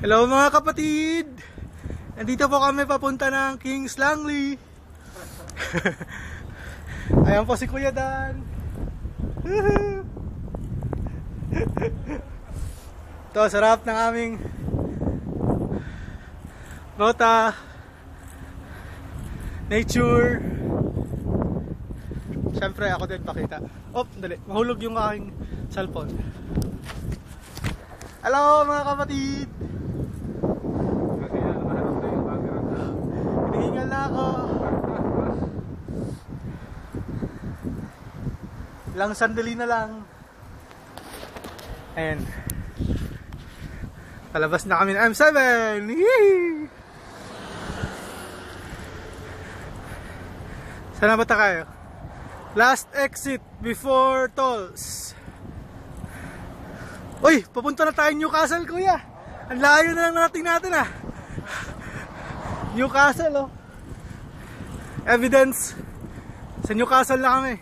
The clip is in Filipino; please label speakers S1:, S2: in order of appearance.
S1: Hello mga kapatid! Nandito po kami papunta ng Kings Langley. Ayan po si Kuya Dan. Ito, sarap ng aming rota. Nature. Siyempre ako din pakita. Oh, dali. Mahulog yung aking cellphone. Hello mga kapatid! Hinihingal na ako. Ilang sandali na lang. Ayan. Palabas na kami ng M7. Yee! Sana ba tayo? Last exit before tolls. Uy, papunta na tayo Newcastle, kuya. Ang layo na lang natin ah. Newcastle, oh. Evidence. Sa Newcastle na kami.